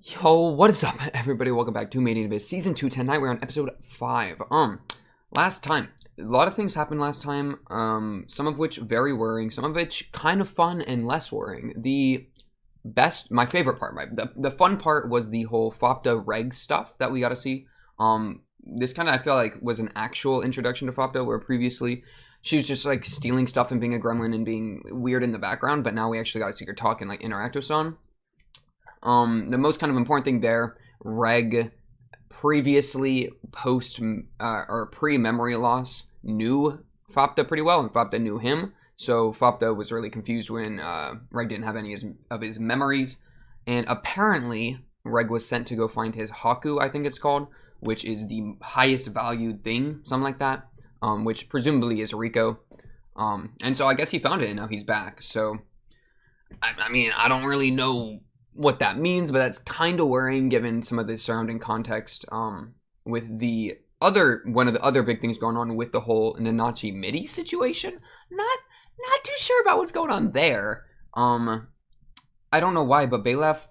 Yo, what is up, everybody? Welcome back to Mating Abyss Season 2 tonight. We're on episode 5. Last time, a lot of things happened last time. Some of which very worrying, some of which kind of fun and less worrying. My favorite part, the fun part was the whole Fopta reg stuff that we got to see. This kind of, I feel like, was an actual introduction to Fopta, where previously she was just like stealing stuff and being a gremlin and being weird in the background, but now we actually got to see her talk and like interact with Son. The most kind of important thing there, Reg previously pre-memory loss knew Fopta pretty well, and Fopta knew him. So Fopta was really confused when Reg didn't have any of his memories. And apparently, Reg was sent to go find his Haku, I think it's called, which is the highest valued thing, something like that, which presumably is Riko. And so I guess he found it, and now he's back. So, I mean, I don't really know what that means, but that's kind of worrying given some of the surrounding context with one of the other big things going on with the whole Nanachi MIDI situation. Not too sure about what's going on there. I don't know why, but Belaf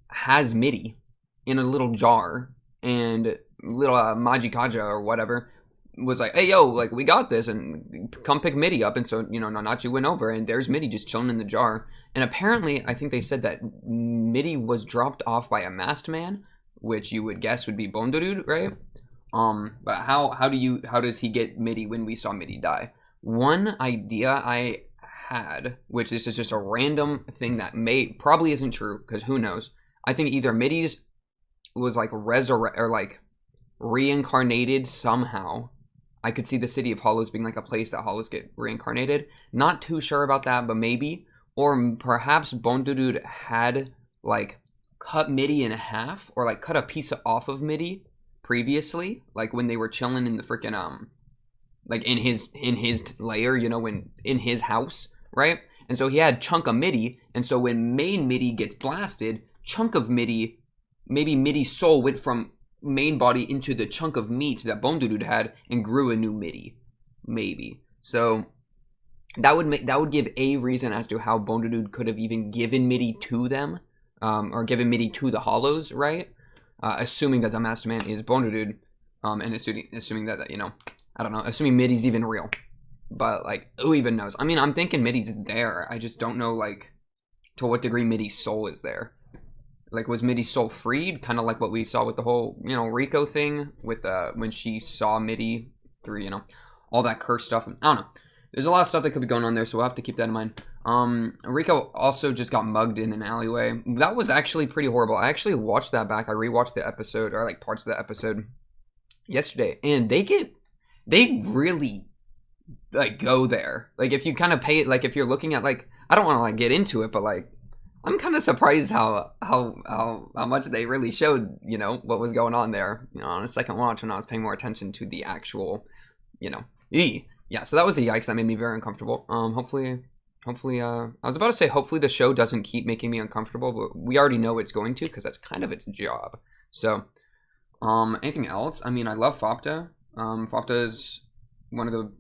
has MIDI in a little jar, and little Majikaja or whatever was like, hey yo, like, we got this, and come pick MIDI up. And so, Nanachi went over, and there's MIDI just chilling in the jar. And apparently, I think they said that MIDI was dropped off by a masked man, which you would guess would be Bondorude, right? But how does he get MIDI when we saw MIDI die? One idea I had, which this is just a random thing that probably isn't true, because who knows? I think either MIDI's was like reincarnated somehow. I could see the City of Hollows being like a place that Hollows get reincarnated. Not too sure about that, but maybe. Or perhaps Bondorude had, like, cut MIDI in half, or, like, cut a piece off of MIDI previously, like, when they were chilling in the freaking, like, in his lair, when, in his house, right? And so he had chunk of MIDI, and so when main MIDI gets blasted, chunk of MIDI, maybe MIDI's soul went from main body into the chunk of meat that Bondorude had, and grew a new MIDI. Maybe. So that would give a reason as to how Bondorude could have even given MIDI to them, or given MIDI to the Hollows, right? Assuming that the Master Man is Bondorude, and assuming that I don't know, assuming MIDI's even real. But like, who even knows? I mean, I'm thinking MIDI's there. I just don't know like to what degree MIDI's soul is there. Like, was MIDI's soul freed? Kind of like what we saw with the whole Riko thing with when she saw MIDI through all that curse stuff. I don't know. There's a lot of stuff that could be going on there, so we'll have to keep that in mind. Riko also just got mugged in an alleyway. That was actually pretty horrible. I actually watched that back. I rewatched the episode, or like parts of the episode yesterday, and they really like go there. Like, if you kind of pay it, like if you're looking at like, I don't want to like get into it, but like, I'm kind of surprised how much they really showed, what was going on there, on a second watch when I was paying more attention to the actual, Yeah, so that was a yikes. That made me very uncomfortable. Hopefully, I was about to say, hopefully the show doesn't keep making me uncomfortable, but we already know it's going to, because that's kind of its job. So, anything else? I mean, I love Fopta. Fopta is one of the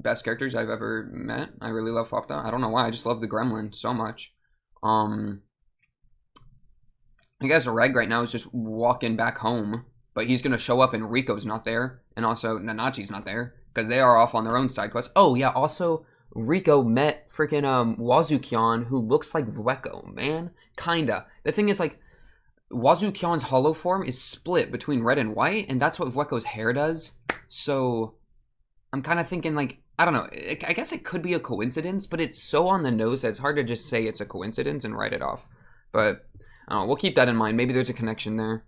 best characters I've ever met. I really love Fopta. I don't know why, I just love the gremlin so much. I guess Reg right now is just walking back home, but he's going to show up and Riko's not there, and also Nanachi's not there, because they are off on their own side quests. Oh, yeah, also, Riko met freaking Wazukyan, who looks like Vueko, man. Kinda. The thing is, like, Wazukyan's hollow form is split between red and white, and that's what Vueko's hair does. So, I'm kind of thinking, like, I don't know. I guess it could be a coincidence, but it's so on the nose that it's hard to just say it's a coincidence and write it off. But, I don't know, we'll keep that in mind. Maybe there's a connection there.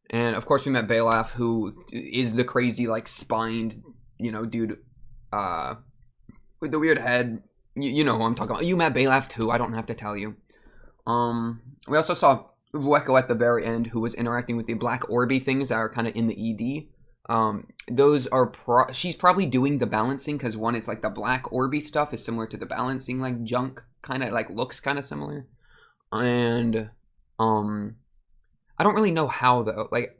And of course we met Belaf, who is the crazy, like, spined, dude, with the weird head. You know who I'm talking about. You met Belaf too, I don't have to tell you. We also saw Vueko at the very end, who was interacting with the black orby things that are kind of in the ED. Those are she's probably doing the balancing, because one, it's like the black orby stuff is similar to the balancing, like, junk, kind of, like, looks kind of similar. And, I don't really know how, though. Like,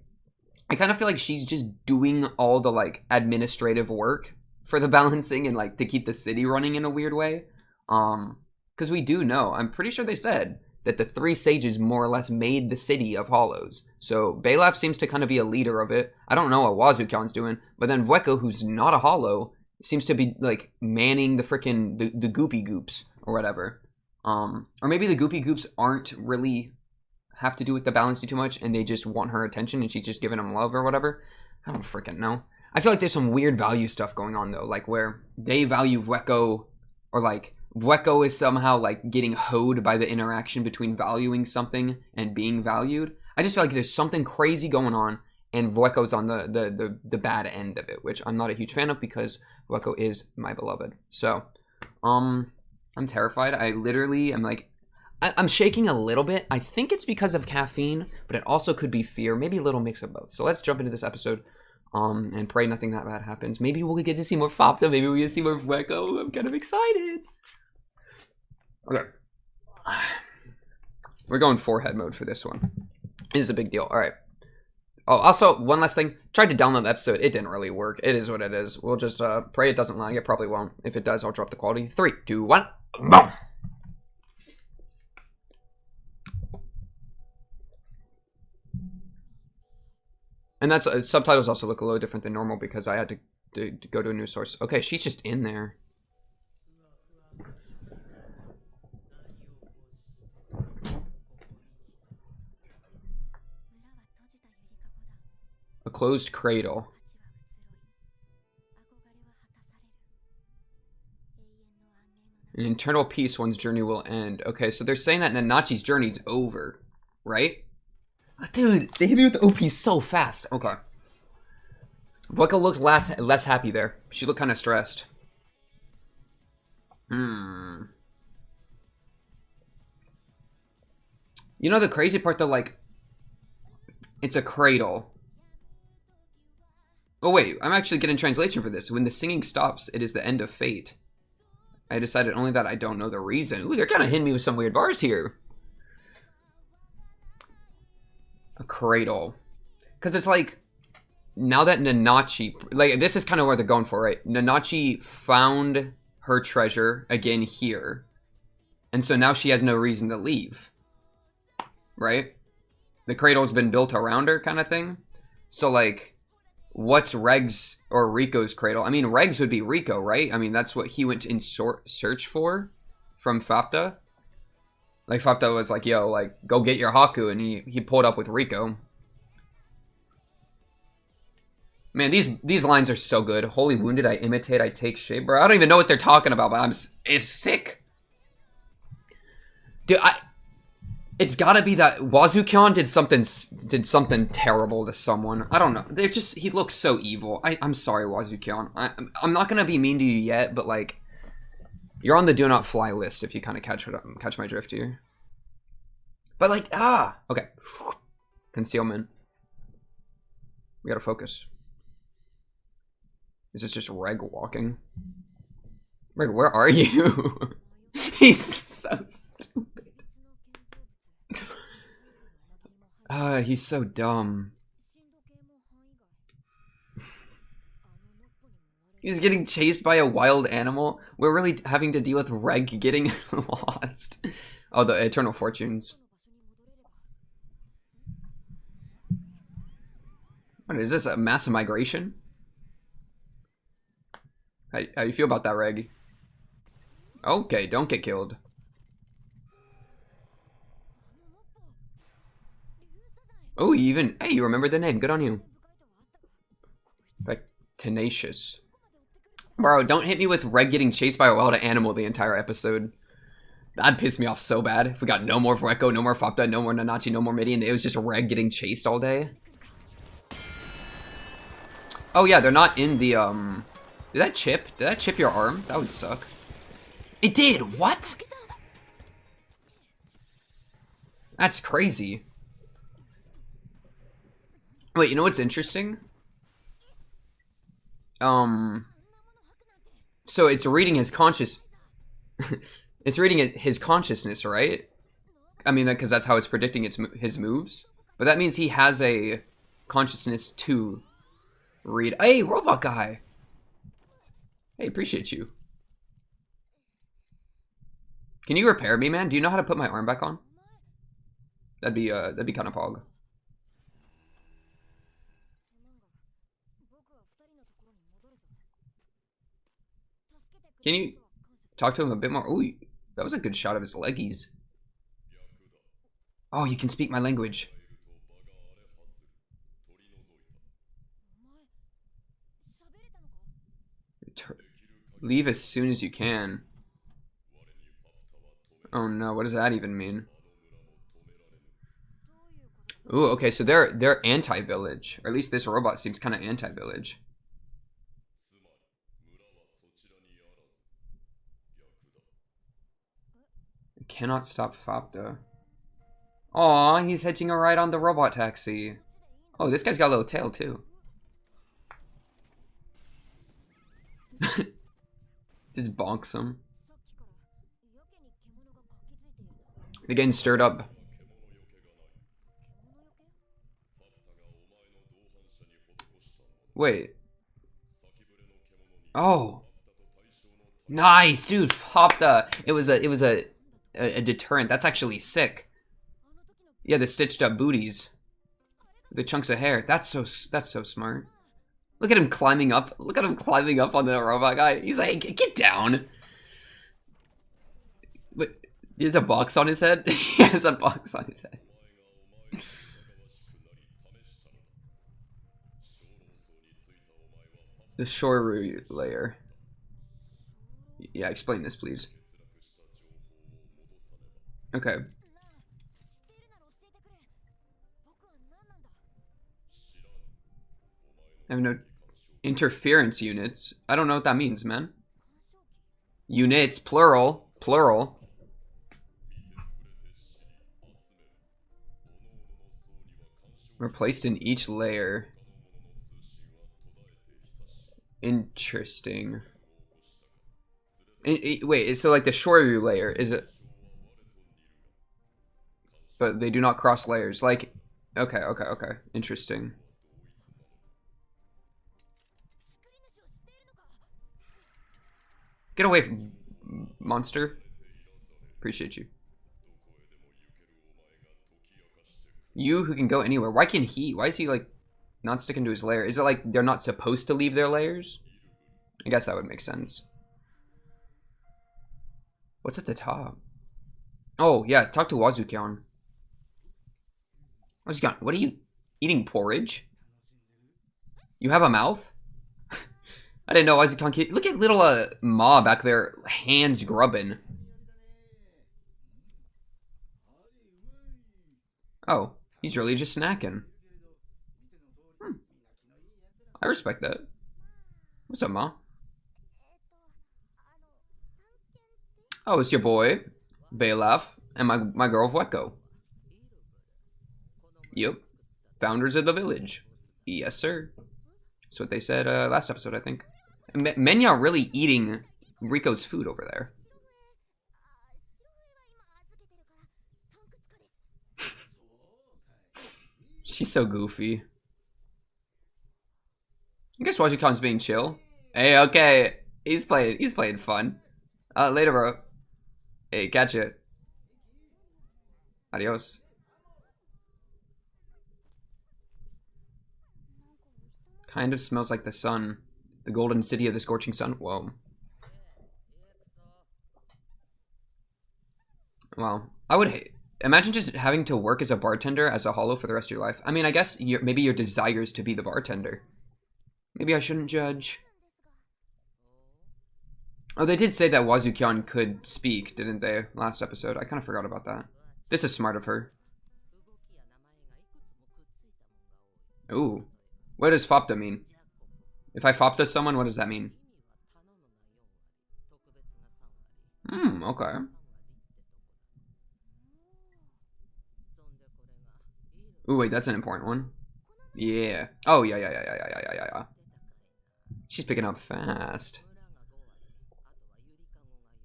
I kind of feel like she's just doing all the, like, administrative work for the balancing and, like, to keep the city running in a weird way. Because we do know, I'm pretty sure they said that the three sages more or less made the city of Hollows. So Balaf seems to kind of be a leader of it. I don't know what Wazukyan's doing, but then Vueko, who's not a Hollow, seems to be like manning the freaking the goopy goops or whatever. Or maybe the goopy goops aren't really have to do with the balancing too much, and they just want her attention, and she's just giving them love or whatever. I don't freaking know. I feel like there's some weird value stuff going on though, like where they value Vueko, or like Vueko is somehow like getting hoed by the interaction between valuing something and being valued. I just feel like there's something crazy going on, and Vueko's on the bad end of it, which I'm not a huge fan of because Vueko is my beloved. So, I'm terrified. I literally am like, I'm shaking a little bit. I think it's because of caffeine, but it also could be fear. Maybe a little mix of both. So let's jump into this episode, and pray nothing that bad happens. Maybe we'll get to see more Fopta. Maybe we get to see more Vueko. I'm kind of excited. Okay. We're going forehead mode for this one. This is a big deal. All right. Oh, also, one last thing. Tried to download the episode. It didn't really work. It is what it is. We'll just pray it doesn't lag. It probably won't. If it does, I'll drop the quality. 3, 2, 1. Boom! And that's subtitles also look a little different than normal because I had to go to a new source. Okay, she's just in there. A closed cradle. In internal peace, one's journey will end. Okay, so they're saying that Nanachi's journey's over, right? Dude, they hit me with the OP so fast. Okay. Vueko looked less happy there. She looked kind of stressed. You know the crazy part though, like, it's a cradle. Oh wait, I'm actually getting translation for this. When the singing stops, it is the end of fate. I decided only that I don't know the reason. Ooh, they're kind of hitting me with some weird bars here. A cradle. Because it's like, now that Nanachi, like, this is kind of where they're going for, right? Nanachi found her treasure again here. And so now she has no reason to leave. Right? The cradle's been built around her kind of thing. So, like, what's Reg's or Riko's cradle? I mean, Reg's would be Riko, right? I mean, that's what he went in search for from Fopta. Like, Fopta was like, yo, like, go get your Haku, and he pulled up with Riko. Man, these lines are so good. Wholly wounded, I imitate, I take shape. Bro, I don't even know what they're talking about, but it's sick. Dude, it's gotta be that Wazukyan did something terrible to someone. I don't know. He looks so evil. I'm sorry, Wazukyan. I'm not gonna be mean to you yet, but like, you're on the do not fly list if you kind of catch my drift here. But like, okay. Concealment. We gotta focus. Is this just Reg walking? Reg, where are you? He's so stupid. He's so dumb. He's getting chased by a wild animal. We're really having to deal with Reg getting lost. Oh, the Eternal Fortunes. What is this, a mass migration? How you feel about that, Reg? Okay, don't get killed. Oh, hey, you remember the name. Good on you. Like, tenacious. Bro, don't hit me with Reg getting chased by a wild animal the entire episode. That'd piss me off so bad. If we got no more Vueko, no more Fopta, no more Nanachi, no more Midi, and it was just Reg getting chased all day. Oh yeah, they're not in the, Did that chip your arm? That would suck. It did! What? That's crazy. Wait, you know what's interesting? So it's reading his it's reading his consciousness, right? I mean, because that's how it's predicting his moves. But that means he has a consciousness to read. Hey, robot guy. Hey, appreciate you. Can you repair me, man? Do you know how to put my arm back on? That'd be kind of pog. Can you talk to him a bit more? Ooh, that was a good shot of his leggies. Oh, you can speak my language. Leave as soon as you can. Oh no, what does that even mean? Ooh, okay, so they're anti-village. Or at least this robot seems kind of anti-village. Cannot stop Fopta. Aw, he's hitching a ride on the robot taxi. Oh, this guy's got a little tail too. Just bonks him. They're getting stirred up. Wait. Oh. Nice, dude. Fopta. It was a deterrent. That's actually sick. Yeah, the stitched up booties. The chunks of hair. That's so smart. Look at him climbing up. Look at him climbing up on the robot guy. He's like, get down. Wait, he has a box on his head? He has a box on his head. The Shoru layer. Yeah, explain this, please. Okay. I have no interference units. I don't know what that means, man. Units, plural. Plural. Replaced in each layer. Interesting. Wait, so like the Shoryu layer, is it? But they do not cross layers. Like, okay. Interesting. Get away, monster. Appreciate you. You who can go anywhere. Why can he? Why is he like not sticking to his lair? Is it like they're not supposed to leave their lairs? I guess that would make sense. What's at the top? Oh, yeah, talk to Wazukyan. Wazukyan, what are you eating? Porridge? You have a mouth? I didn't know Wazukyan kid. Look at little Ma back there, hands grubbing. Oh, he's really just snacking. I respect that. What's up, Ma? Oh, it's your boy, Balaf, and my girl, Vueko. Yep. Founders of the village. Yes, sir. That's what they said last episode, I think. Menya really eating Riko's food over there. She's so goofy. I guess Wajikhan's being chill. Hey, okay. He's playing fun. Later, bro. Hey, catch it. Adios. Kind of smells like the sun. The golden city of the scorching sun. Whoa. Well, I would hate. Imagine just having to work as a bartender as a holo for the rest of your life. I mean, I guess maybe your desire is to be the bartender. Maybe I shouldn't judge. Oh, they did say that Wazukyan could speak, didn't they, last episode? I kind of forgot about that. This is smart of her. Ooh. What does Fopta mean? If I Fopta someone, what does that mean? Okay. Ooh, wait, that's an important one. Yeah. Oh, yeah. She's picking up fast.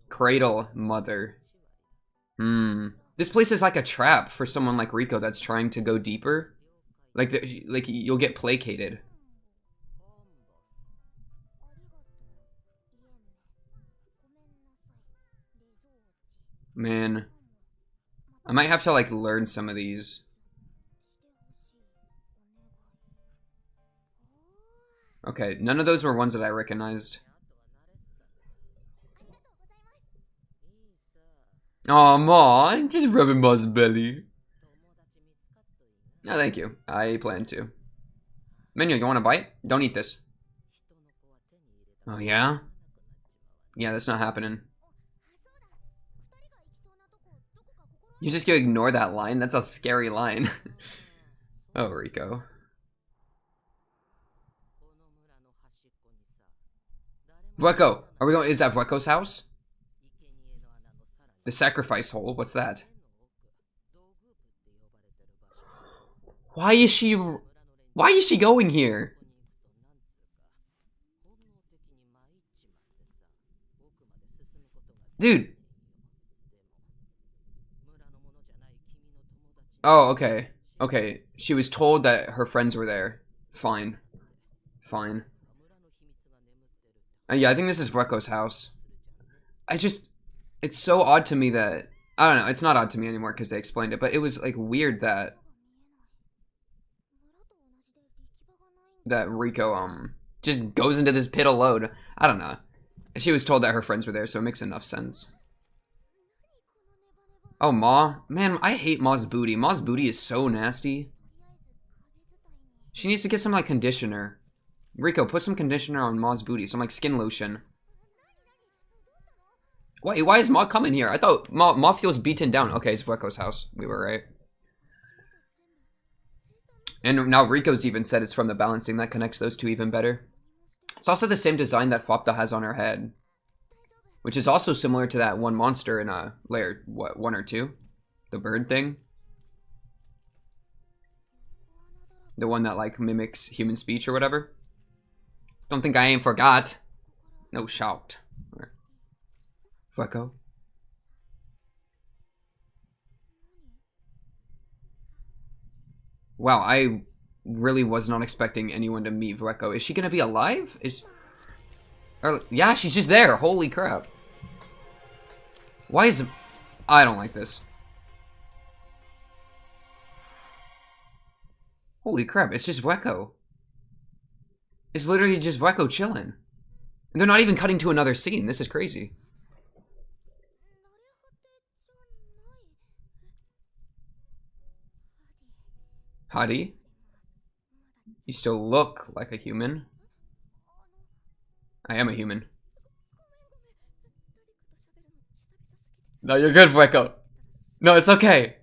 Cradle, mother. This place is like a trap for someone like Riko that's trying to go deeper. Like you'll get placated. Man. I might have to like learn some of these. Okay, none of those were ones that I recognized. Oh, Ma, just rubbing Ma's belly. Oh, thank you. I plan to. Menu, you want a bite? Don't eat this. Oh, yeah? Yeah, that's not happening. You just gonna ignore that line? That's a scary line. Oh, Riko. Vueko! Are we going? Is that Vueko's house? The sacrifice hole? What's that? Why is she going here? Dude. Oh, okay. Okay. She was told that her friends were there. Fine. Fine. Yeah, I think this is Vueko's house. It's so odd to me that, I don't know, it's not odd to me anymore because they explained it, but it was like weird that Riko just goes into this pit alone. I don't know. She was told that her friends were there, so it makes enough sense. Oh, Ma. Man, I hate Ma's booty. Ma's booty is so nasty. She needs to get some like conditioner. Riko, put some conditioner on Ma's booty, some like skin lotion. Wait, why is Ma coming here? I thought Ma feels beaten down. Okay, it's Vueko's house. We were right. And now Riko's even said it's from the balancing that connects those two even better. It's also the same design that Fopta has on her head, which is also similar to that one monster in layer, what, 1 or 2? The bird thing? The one that like mimics human speech or whatever? Don't think I ain't forgot. No shout. Vueko. Wow, I really was not expecting anyone to meet Vueko. Is she gonna be alive? Yeah, she's just there. Holy crap. Why is... I don't like this. Holy crap, it's just Vueko. It's literally just Vueko chilling. And they're not even cutting to another scene. This is crazy. Hadi? You still look like a human. I am a human. No, you're good, Vueko. No, it's okay.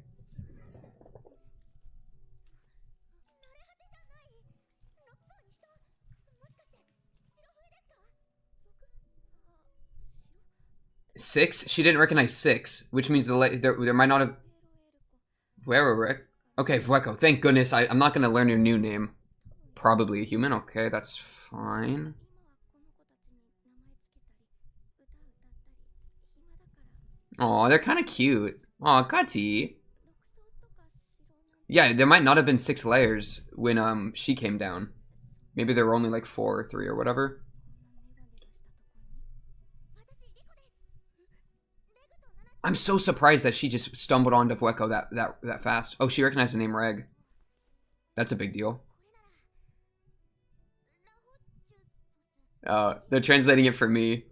Six? She didn't recognize 6, which means there might not have... Where, Rick? Okay, Vueko. Thank goodness. I'm not going to learn your new name. Probably a human. Okay, that's fine. Oh, they're kind of cute. Oh, Kati. Yeah, there might not have been 6 layers when she came down. Maybe there were only like 4 or 3 or whatever. I'm so surprised that she just stumbled onto Vueko that fast. Oh, she recognized the name Reg. That's a big deal. They're translating it for me.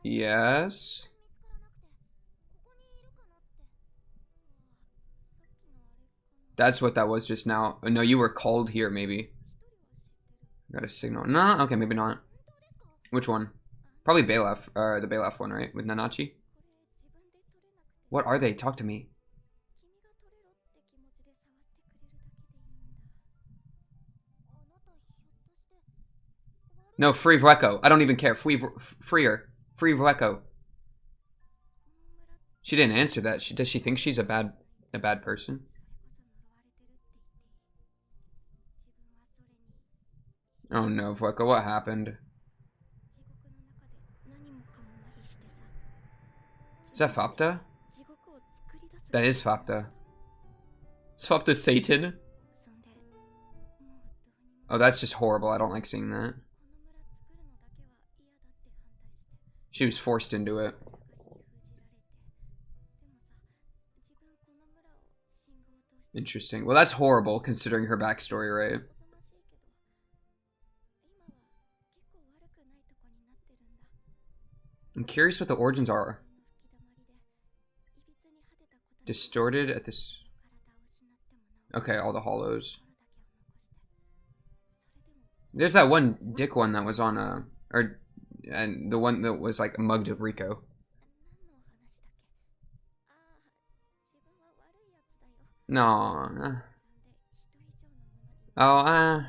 Yes. That's what that was just now. Oh, no, you were called here, maybe. Got a signal. No, okay, maybe not. Which one? Probably Balef, the Balef one, right? With Nanachi? What are they? Talk to me. No, free Vueko. I don't even care. Freer. Free Vueko. She didn't answer that. Does she think she's a bad person? Oh no, Vueko, what happened? Is that Fopta? That is Fopta. Is Fopta Satan? Oh, that's just horrible. I don't like seeing that. She was forced into it. Interesting. Well, that's horrible considering her backstory, right? I'm curious what the origins are. Distorted at this... Okay, all the hollows. There's that one dick one that was on and the one that was like mugged of Riko. No. Oh,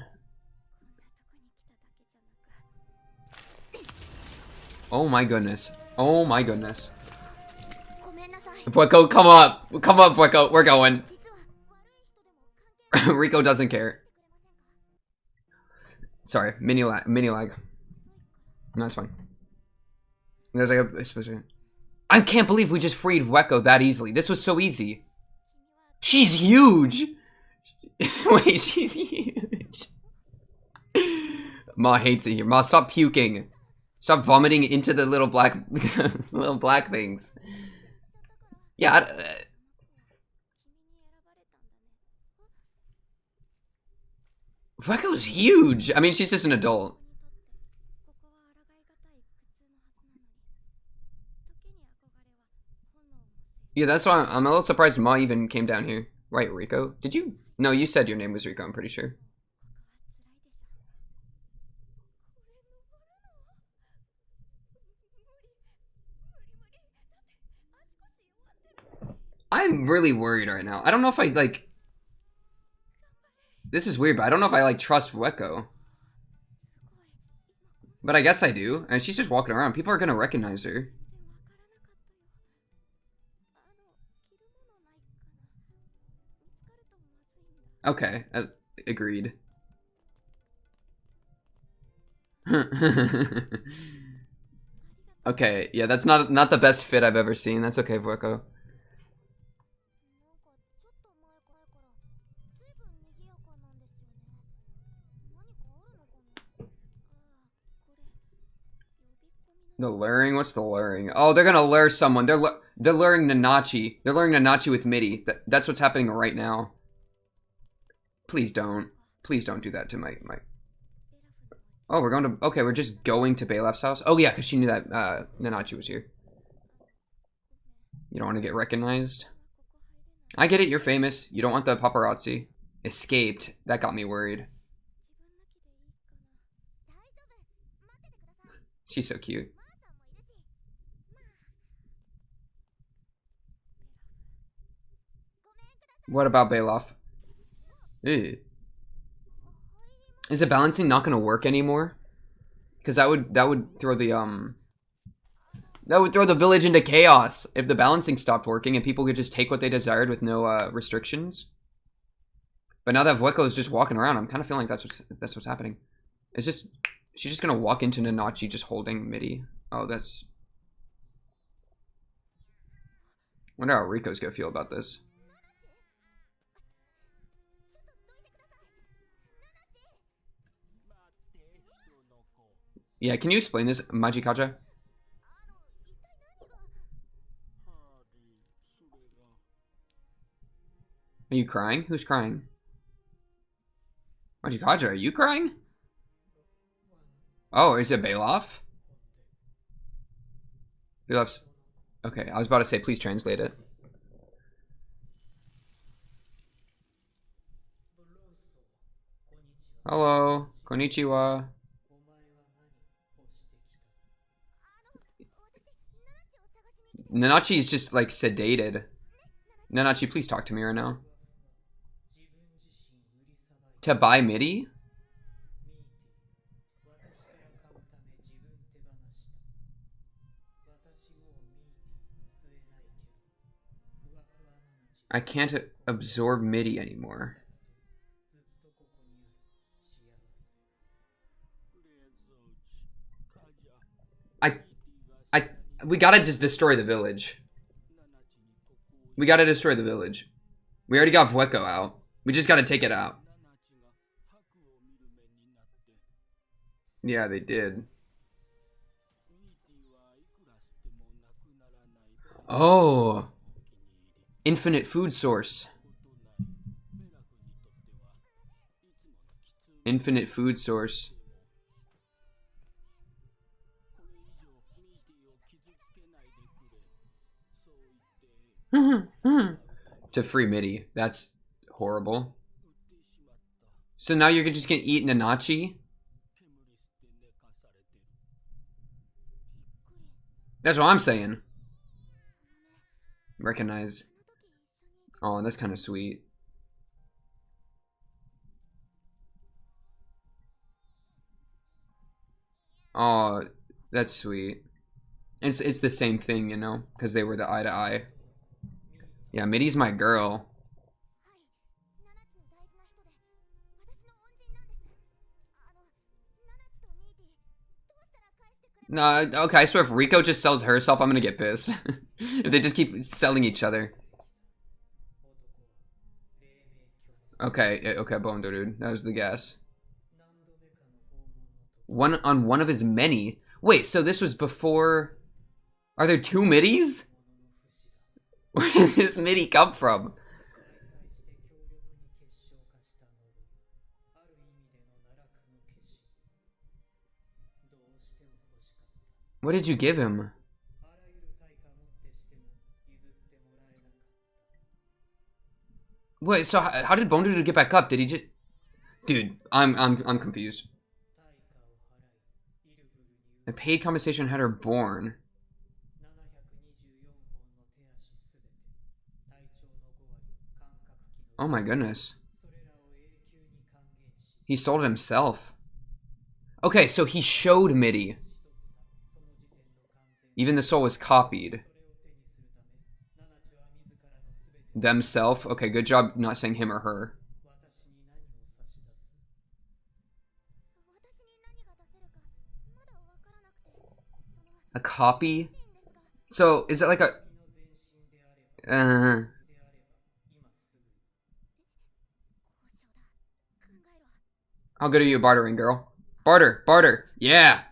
oh my goodness. Oh my goodness. Vueko, come up. Come up, Vueko. We're going. Riko doesn't care. Sorry, mini lag. No, it's fine. There's like a... I can't believe we just freed Vueko that easily. This was so easy. She's huge! Wait, she's huge. Ma hates it here. Ma, stop puking. Stop vomiting into the little black... little black things. Yeah, Vueko's huge! I mean, she's just an adult. Yeah, that's why I'm a little surprised Ma even came down here. Right, Riko? Did you? No, you said your name was Riko, I'm pretty sure. I'm really worried right now. I don't know if I, like... This is weird, but I don't know if I, like, trust Vueko. But I guess I do. And she's just walking around. People are gonna recognize her. Okay, agreed. Okay, yeah, that's not the best fit I've ever seen. That's okay, Vueko. The luring? What's the luring? Oh, they're gonna lure someone. They're luring Nanachi. They're luring Nanachi with Midi. That's what's happening right now. Please don't. Please don't do that to my... Oh, we're going to... Okay, we're just going to Balef's house. Oh, yeah, because she knew that Nanachi was here. You don't want to get recognized? I get it, you're famous. You don't want the paparazzi. Escaped. That got me worried. She's so cute. What about Balof? Ew. Is the balancing not gonna work anymore? Because that would throw the village into chaos if the balancing stopped working and people could just take what they desired with no restrictions. But now that Vueko is just walking around, I'm kind of feeling like that's what's happening. It's just she's just gonna walk into Nanachi just holding Midi. Oh, that's... Wonder how Riko's gonna feel about this. Yeah, can you explain this, Majikaja? Are you crying? Who's crying? Majikaja, are you crying? Oh, is it Balof? Balof's... Okay, I was about to say, please translate it. Hello, konnichiwa. Nanachi's just like sedated. Nanachi, please talk to me right now. To buy Midi? I can't absorb Midi anymore. We gotta just destroy the village. We gotta destroy the village. We already got Vueko out. We just gotta take it out. Yeah, they did. Oh. Infinite food source. Infinite food source. To free Mitty. That's horrible. So now you're just gonna eat Nanachi? That's what I'm saying. Recognize. Oh, that's kind of sweet. Oh, that's sweet. It's the same thing, you know, because they were the eye to eye. Yeah, Mitty's my girl. No, okay, I swear if Riko just sells herself, I'm gonna get pissed. If they just keep selling each other. Okay, okay, Bone Dude. That was the guess. One on one of his many. Wait, so this was before... Are there two Middies? Where did this Middy come from? What did you give him? Wait, so how did Bone Dude get back up? Did he just... Dude, I'm confused. A paid compensation had her born. Oh my goodness. He sold it himself. Okay, so he showed Mitty. Even the soul was copied. Themself? Okay, good job not saying him or her. A copy? So, is it like a... How good are you at bartering, girl? Barter! Barter! Yeah!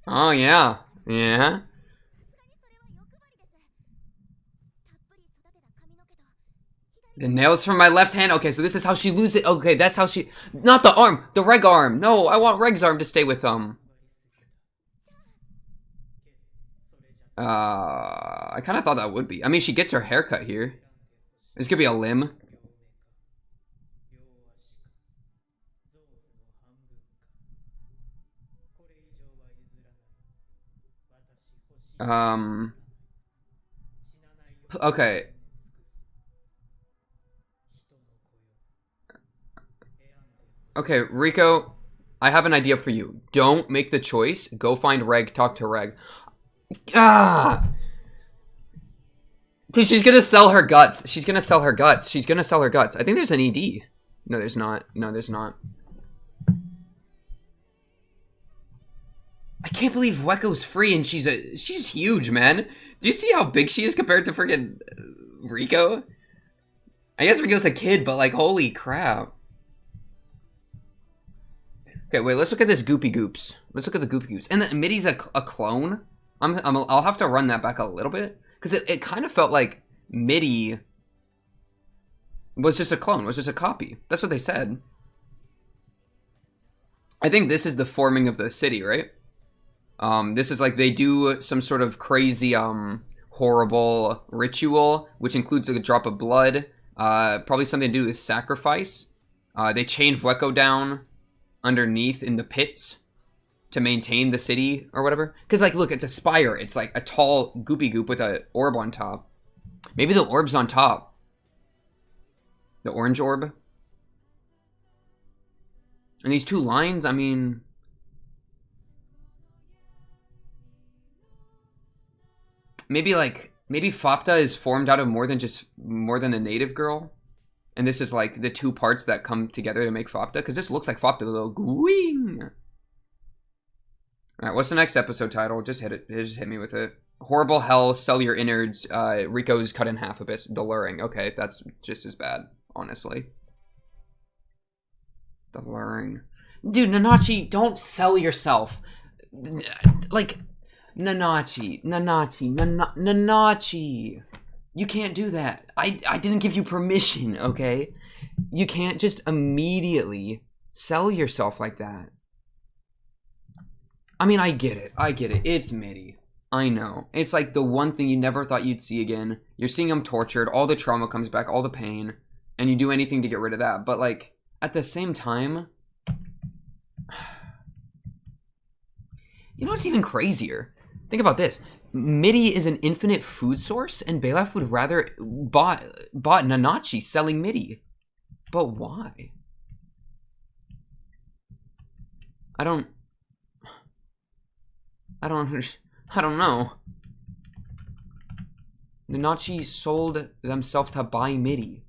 Oh, yeah. Yeah? The nails from my left hand? Okay, so this is how she loses it. Okay, that's how she... Not the arm! The reg arm! No, I want reg's arm to stay with, I kind of thought that would be. I mean, she gets her haircut here. This could be a limb. Okay. Okay, Riko, I have an idea for you. Don't make the choice. Go find Reg, talk to Reg. Ah! Dude, she's gonna sell her guts. She's gonna sell her guts. She's gonna sell her guts. I think there's an ED. No, there's not. No, there's not. I can't believe Vueko's free and she's huge, man. Do you see how big she is compared to freaking Riko? I guess Riko's a kid, but like, holy crap. Okay, wait, let's look at this Goopy Goops. Let's look at the Goopy Goops. And then Mitty's a clone. I'll have to run that back a little bit. Because it kind of felt like Mitty was just a clone, was just a copy. That's what they said. I think this is the forming of the city, right? This is like they do some sort of crazy, horrible ritual, which includes like a drop of blood. Probably something to do with sacrifice. They chain Vueko down underneath in the pits to maintain the city or whatever. Because, like, look, it's a spire. It's like a tall goopy goop with an orb on top. Maybe the orb's on top. The orange orb. And these two lines, I mean... Maybe Fopta is formed out of more than a native girl. And this is like the two parts that come together to make Fopta. Because this looks like Fopta, little gooing. Alright, what's the next episode title? Just hit it. Just hit me with it. Horrible Hell, Sell Your Innards, Riko's Cut in Half Abyss, The Luring. Okay, that's just as bad, honestly. The Luring. Dude, Nanachi, don't sell yourself. Like, Nanachi, Nanachi, Nanachi. You can't do that. I didn't give you permission, okay? You can't just immediately sell yourself like that. I mean, I get it. It's MIDI. I know. It's like the one thing you never thought you'd see again. You're seeing him tortured. All the trauma comes back, all the pain. And you do anything to get rid of that. But, like, at the same time... You know what's even crazier? Think about this. MIDI is an infinite food source, and Belaf would rather bought Nanachi selling MIDI. But why? I don't know. Nanachi sold themselves to buy MIDI.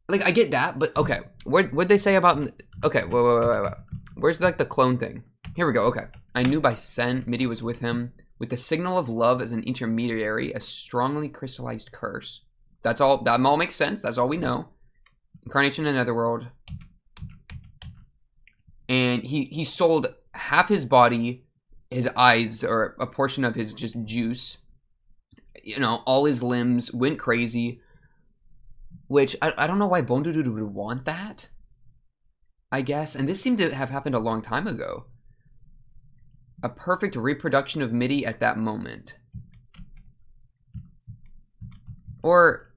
Like, I get that, but okay. What'd they say about... Okay, wait. Where's, like, the clone thing? Here we go, okay. I knew by scent MIDI was with him. With the signal of love as an intermediary, a strongly crystallized curse. That's all. That all makes sense. That's all we know. Incarnation in Netherworld. And he sold half his body, his eyes, or a portion of his just juice. You know, all his limbs went crazy. Which, I don't know why Bone Dude would want that. I guess. And this seemed to have happened a long time ago. A perfect reproduction of MIDI at that moment. Or...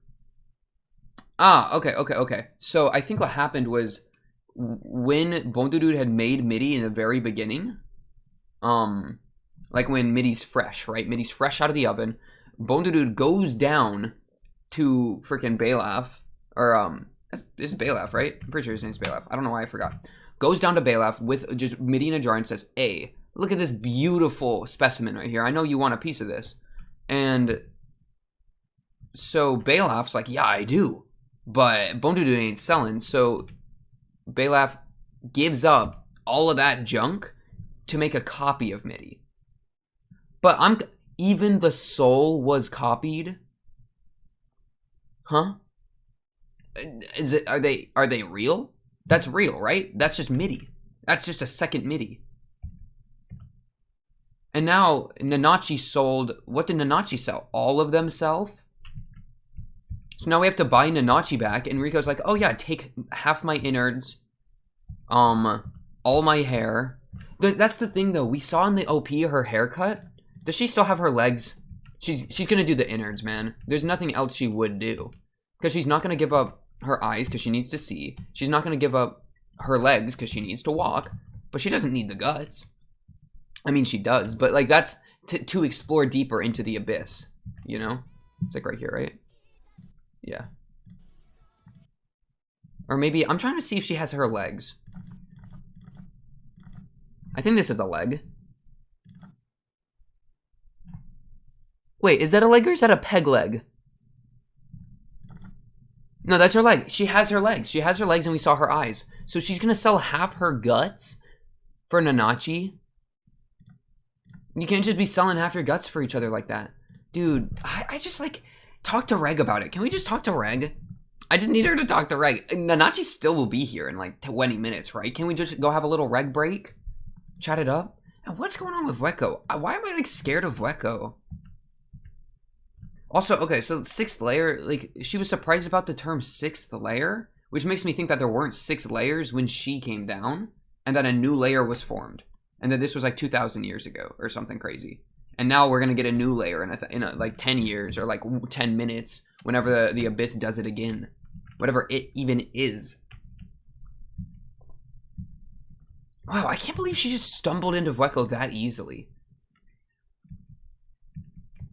okay. So I think what happened was when Bone Dude had made MIDI in the very beginning, like when MIDI's fresh, right? MIDI's fresh out of the oven. Bone Dude goes down to freaking Belaf, or it's Belaf, right? I'm pretty sure his name's Belaf. I don't know why I forgot. Goes down to Belaf with just MIDI in a jar and says, "Hey, look at this beautiful specimen right here. I know you want a piece of this." And so Belaf's like, "Yeah, I do." But Bone Dude ain't selling, so Belaf gives up all of that junk to make a copy of MIDI. But even the soul was copied? Huh? Are they real? That's real, right? That's just MIDI. That's just a second MIDI. And now Nanachi sold... What did Nanachi sell? All of themselves? So now we have to buy Nanachi back, and Riko's like, "Oh yeah, take half my innards, all my hair." That's the thing though. We saw in the OP her haircut. Does she still have her legs? She's gonna do the innards, man. There's nothing else she would do, because she's not gonna give up her eyes because she needs to see. She's not gonna give up her legs because she needs to walk. But she doesn't need the guts. I mean, she does, but like that's to explore deeper into the abyss. You know, it's like right here, right? Yeah. Or maybe, I'm trying to see if she has her legs. I think this is a leg. Wait, is that a leg or is that a peg leg? No, that's her leg. She has her legs. She has her legs and we saw her eyes. So she's gonna sell half her guts for Nanachi? You can't just be selling half your guts for each other like that. Dude, I just like... Talk to Reg about it. Can we just talk to Reg? I just need her to talk to Reg. Nanachi still will be here in like 20 minutes, right? Can we just go have a little Reg break? Chat it up? And what's going on with Vueko? Why am I like scared of Vueko? Also, okay, so 6th layer, like she was surprised about the term 6th layer, which makes me think that there weren't 6 layers when she came down, and that a new layer was formed, and that this was like 2,000 years ago or something crazy. And now we're gonna get a new layer in like 10 years or like 10 minutes whenever the abyss does it again, whatever it even is. Wow, I can't believe she just stumbled into Vueko that easily.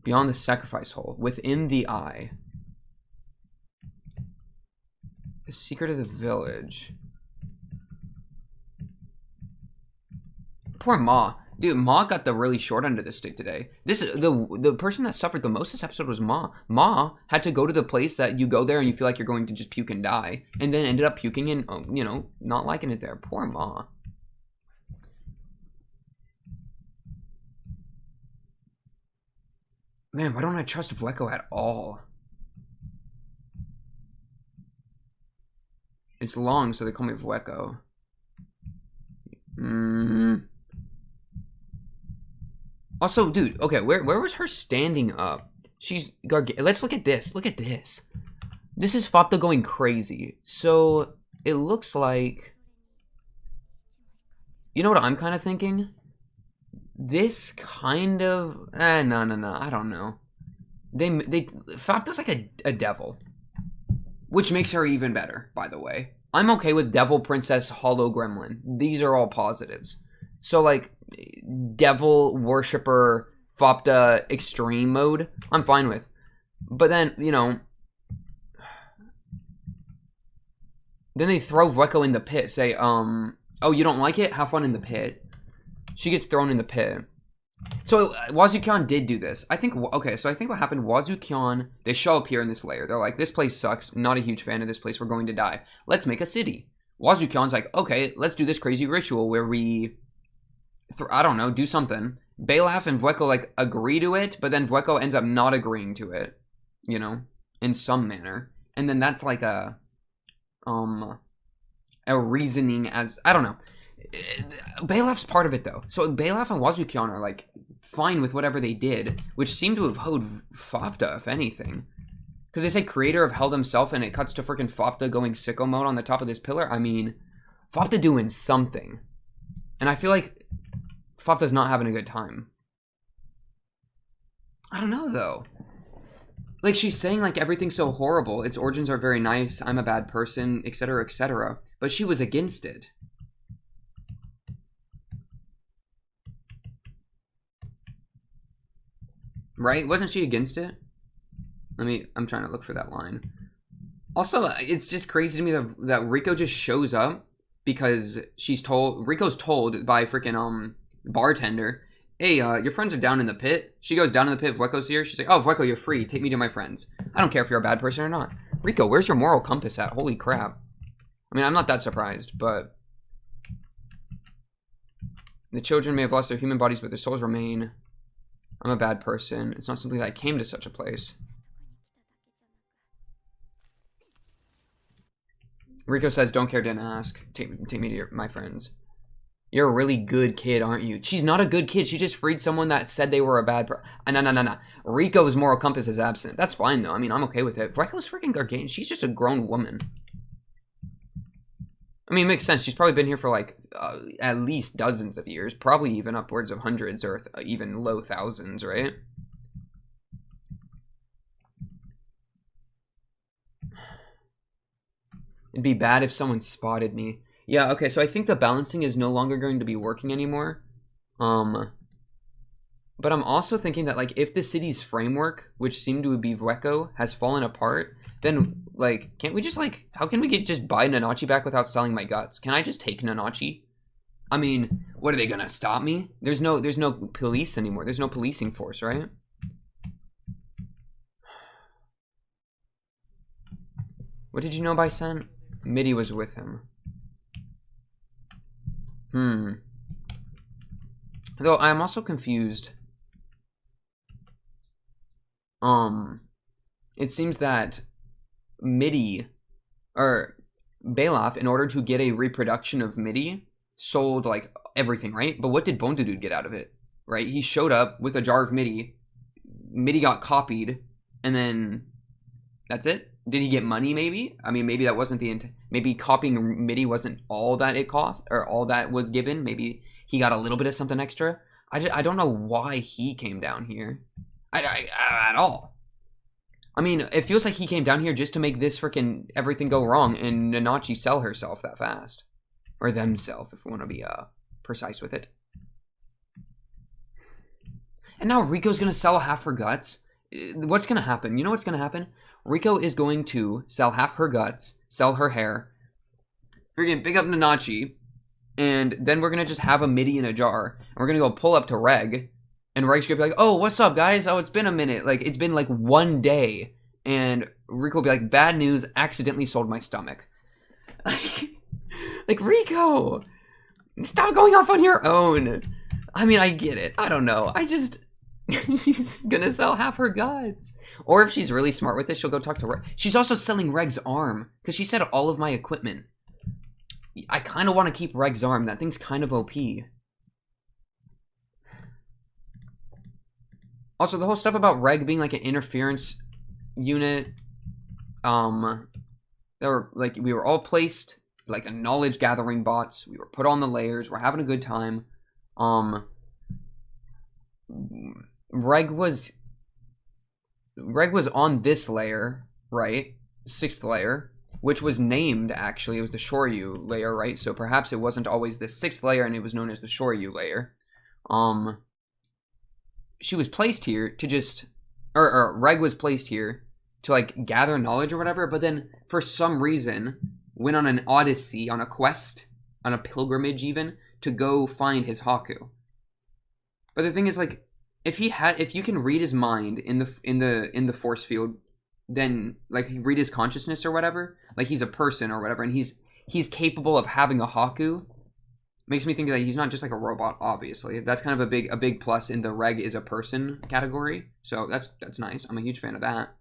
Beyond the sacrifice hole, within the eye. The secret of the village. Poor Ma. Dude, Ma got the really short end of the stick today. The person that suffered the most this episode was Ma. Ma had to go to the place that you go there and you feel like you're going to just puke and die. And then ended up puking and, you know, not liking it there. Poor Ma. Man, why don't I trust Vueko at all? It's long, so they call me Vueko. Also, dude, okay, where was her standing up? She's let's look at this. Look at this. This is Fopta going crazy. So it looks like, you know what I'm kind of thinking? This kind of no, I don't know. They Fopta's like a devil, which makes her even better, by the way. I'm okay with devil, princess, hollow, gremlin. These are all positives. So like devil worshiper Fopta extreme mode, I'm fine with. But then, you know, then they throw Vueko in the pit. Say, oh, you don't like it? Have fun in the pit. She gets thrown in the pit. So Wazukyan did do this. I think, okay, so I think what happened, Wazukyan, they show up here in this layer. They're like, this place sucks. Not a huge fan of this place. We're going to die. Let's make a city. Wazukyan's like, okay, let's do this crazy ritual where we, I don't know, do something. Belaf and Vueko, like, agree to it, but then Vueko ends up not agreeing to it, you know, in some manner. And then that's like a reasoning as, I don't know. Belaf's part of it, though. So Belaf and Wazukyan are, like, fine with whatever they did, which seemed to have hoed Fopta, if anything. Because they say creator of hell himself, and it cuts to freaking Fopta going sicko mode on the top of this pillar. I mean, Fopta doing something. And I feel like Fopta's not having a good time. I don't know, though. Like, she's saying, like, everything's so horrible. Its origins are very nice. I'm a bad person, etc., etc. But she was against it. Right? Wasn't she against it? I'm trying to look for that line. Also, it's just crazy to me that Riko just shows up because Riko's told by freaking bartender, hey, your friends are down in the pit. She goes down in the pit, Vueko's here. She's like, oh, Vueko, you're free. Take me to my friends. I don't care if you're a bad person or not. Riko, where's your moral compass at? Holy crap. I mean, I'm not that surprised, but the children may have lost their human bodies, but their souls remain. I'm a bad person. It's not simply that I came to such a place. Riko says, don't care, didn't ask. Take me to my friends. You're a really good kid, aren't you? She's not a good kid. She just freed someone that said they were a bad person. No. Riko's moral compass is absent. That's fine, though. I mean, I'm okay with it. Vueko's freaking gargantuan. She's just a grown woman. I mean, it makes sense. She's probably been here for, like, at least dozens of years. Probably even upwards of hundreds or even low thousands, right? It'd be bad if someone spotted me. Yeah, okay, so I think the balancing is no longer going to be working anymore. But I'm also thinking that, like, if the city's framework, which seemed to be Vueko, has fallen apart, then, like, can't we just, like, how can we just buy Nanachi back without selling my guts? Can I just take Nanachi? I mean, what, are they gonna stop me? There's no police anymore. There's no policing force, right? What did you know by Sen? Midi was with him. Though I'm also confused. It seems that Midi, or Belaf, in order to get a reproduction of Midi, sold, like, everything, right? But what did Bondudude get out of it, right? He showed up with a jar of Midi. Midi got copied, and then that's it? Did he get money, maybe? I mean, maybe that wasn't the intent. Maybe copying MIDI wasn't all that it cost, or all that was given. Maybe he got a little bit of something extra. I don't know why he came down here. At all. I mean, it feels like he came down here just to make this freaking everything go wrong and Nanachi sell herself that fast. Or themself, if we want to be precise with it. And now Riko's going to sell half her guts. What's going to happen? You know what's going to happen? Riko is going to sell half her guts, sell her hair, freaking pick up Nanachi, and then we're going to just have a MIDI in a jar. And we're going to go pull up to Reg, and Reg's going to be like, oh, what's up, guys? Oh, it's been a minute. Like, it's been like one day. And Riko will be like, bad news, accidentally sold my stomach. Like, Riko, stop going off on your own. I mean, I get it. I don't know. She's gonna sell half her guts. Or if she's really smart with it, she'll go talk to Reg. She's also selling Reg's arm, because she said all of my equipment. I kind of want to keep Reg's arm. That thing's kind of OP. Also, the whole stuff about Reg being like an interference unit, there were like we were all placed like a knowledge gathering bots. We were put on the layers. We're having a good time. Reg was on this layer, right? 6th layer, which was named actually. It was the Shoryu layer, right? So perhaps it wasn't always the 6th layer, and it was known as the Shoryu layer. She was placed here to just, or Reg was placed here to like gather knowledge or whatever. But then for some reason went on an odyssey, on a quest, on a pilgrimage even, to go find his Haku. But the thing is, like, if you can read his mind in the force field, then like you read his consciousness or whatever, like he's a person or whatever, and he's capable of having a Haku. Makes me think that he's not just like a robot. Obviously, that's kind of a big plus in the Reg is a person category. So that's nice. I'm a huge fan of that.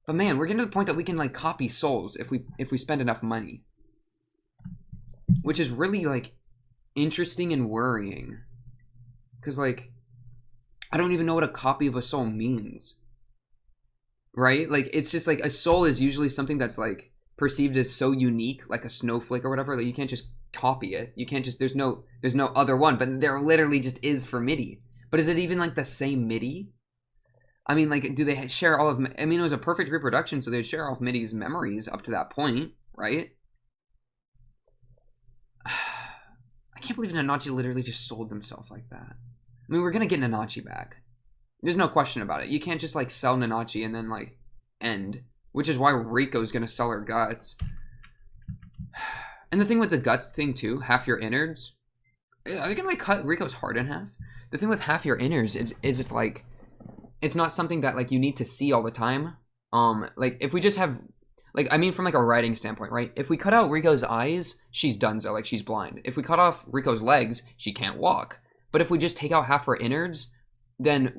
But man, we're getting to the point that we can like copy souls if we spend enough money, which is really like interesting and worrying. Because like, I don't even know what a copy of a soul means. Right? Like, it's just like a soul is usually something that's like perceived as so unique, like a snowflake or whatever, that you can't just copy it. You can't just, there's no other one, but there literally just is for MIDI. But is it even like the same MIDI? I mean, like, do they share all of, I mean, it was a perfect reproduction, so they'd share all of MIDI's memories up to that point, right? I can't believe Nanachi literally just sold themselves like that. I mean, we're gonna get Nanachi back. There's no question about it. You can't just, like, sell Nanachi and then, like, end. Which is why Riko's gonna sell her guts. And the thing with the guts thing, too, half your innards. Are they gonna, like, cut Riko's heart in half? The thing with half your innards is it's, like, it's not something that, like, you need to see all the time. Like, if we just have, like, I mean from, like, a writing standpoint, right? If we cut out Riko's eyes, she's donezo, like, she's blind. If we cut off Riko's legs, she can't walk. But if we just take out half her innards, then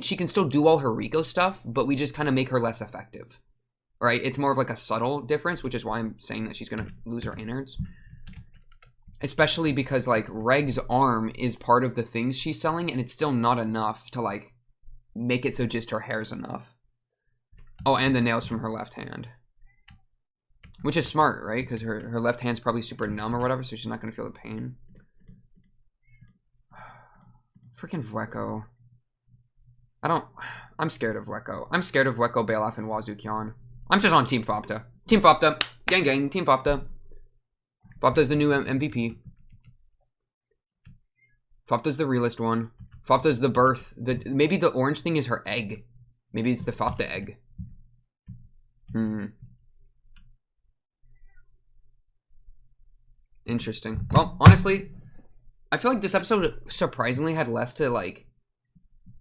she can still do all her Riko stuff, but we just kind of make her less effective, right? It's more of, like, a subtle difference, which is why I'm saying that she's going to lose her innards. Especially because, like, Reg's arm is part of the things she's selling, and it's still not enough to, like, make it so just her hair's enough. Oh, and the nails from her left hand. Which is smart, right? Because her left hand's probably super numb or whatever, so she's not going to feel the pain. Freaking Vueko. I'm scared of Vueko. I'm scared of Vueko, Bailoff, and Wazukyan. I'm just on Team Fopta. Team Fopta. Gang gang. Team Fopta. Fopta's the new MVP. Fopta's the realest one. Fopta's the birth. Maybe the orange thing is her egg. Maybe it's the Fopta egg. Interesting. Well, honestly, I feel like this episode surprisingly had less to, like,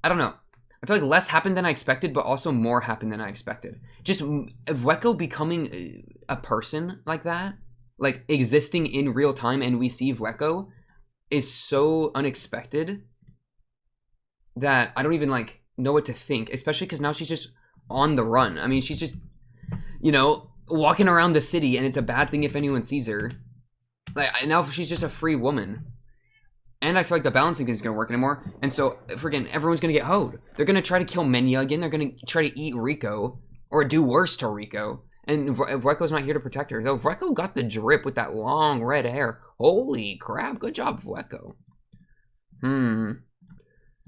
I don't know. I feel like less happened than I expected, but also more happened than I expected. Just Vueko becoming a person like that, like existing in real time, and we see Vueko, is so unexpected that I don't even, like, know what to think, especially because now she's just on the run. I mean, she's just, you know, walking around the city, and it's a bad thing if anyone sees her. Like, now she's just a free woman. And I feel like the balancing isn't going to work anymore. And so, friggin' everyone's going to get hoed. They're going to try to kill Menya again. They're going to try to eat Riko. Or do worse to Riko. And Vueko's not here to protect her. Though Vueko got the drip with that long red hair. Holy crap. Good job, Vueko.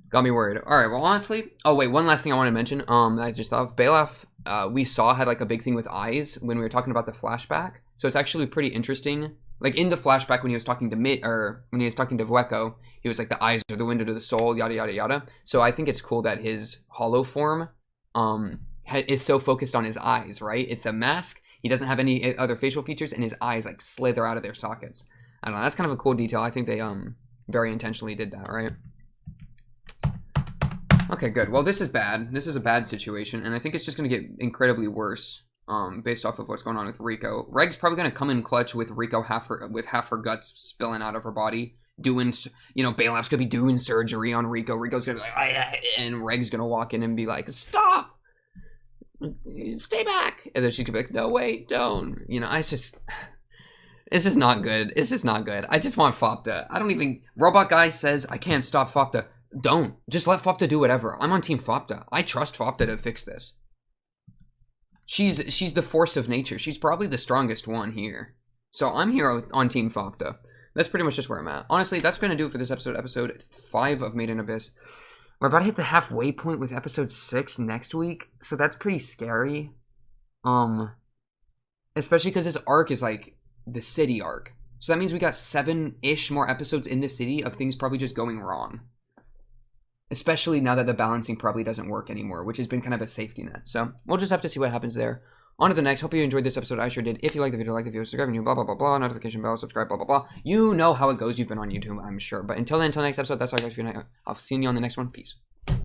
Got me worried. Alright, well, honestly... Oh, wait, one last thing I want to mention. I just thought of. Bailoff, we saw, had, like, a big thing with eyes when we were talking about the flashback. So it's actually pretty interesting. Like, in the flashback when he was talking to when he was talking to Vueko, he was like, the eyes are the window to the soul, yada, yada, yada. So I think it's cool that his hollow form is so focused on his eyes, right? It's the mask. He doesn't have any other facial features, and his eyes, like, slither out of their sockets. I don't know. That's kind of a cool detail. I think they very intentionally did that, right? Okay, good. Well, this is bad. This is a bad situation, and I think it's just going to get incredibly worse. Based off of what's going on with Riko. Reg's probably going to come in clutch with Riko with half her guts spilling out of her body. Doing, you know, Bailoff's going to be doing surgery on Riko. Riko's going to be like, and Reg's going to walk in and be like, stop! Stay back! And then she's going to be like, no, wait, don't. You know, it's just not good. It's just not good. I just want Fopta. I don't even... Robot Guy says, I can't stop Fopta. Don't. Just let Fopta do whatever. I'm on Team Fopta. I trust Fopta to fix this. She's the force of nature. She's probably the strongest one here. So I'm here on Team Fopta. That's pretty much just where I'm at. Honestly, that's going to do it for this episode. Episode 5 of Made in Abyss. We're about to hit the halfway point with episode 6 next week. So that's pretty scary. Especially because this arc is like the city arc. So that means we got 7-ish more episodes in the city of things probably just going wrong. Especially now that the balancing probably doesn't work anymore, which has been kind of a safety net. So we'll just have to see what happens there. On to the next. Hope you enjoyed this episode. I sure did. If you like the video, like the video, subscribe, and you blah, blah, blah, blah, notification bell, subscribe, blah, blah, blah. You know how it goes. You've been on YouTube, I'm sure. But until then, until next episode, that's all I got for you tonight. I'll see you on the next one. Peace.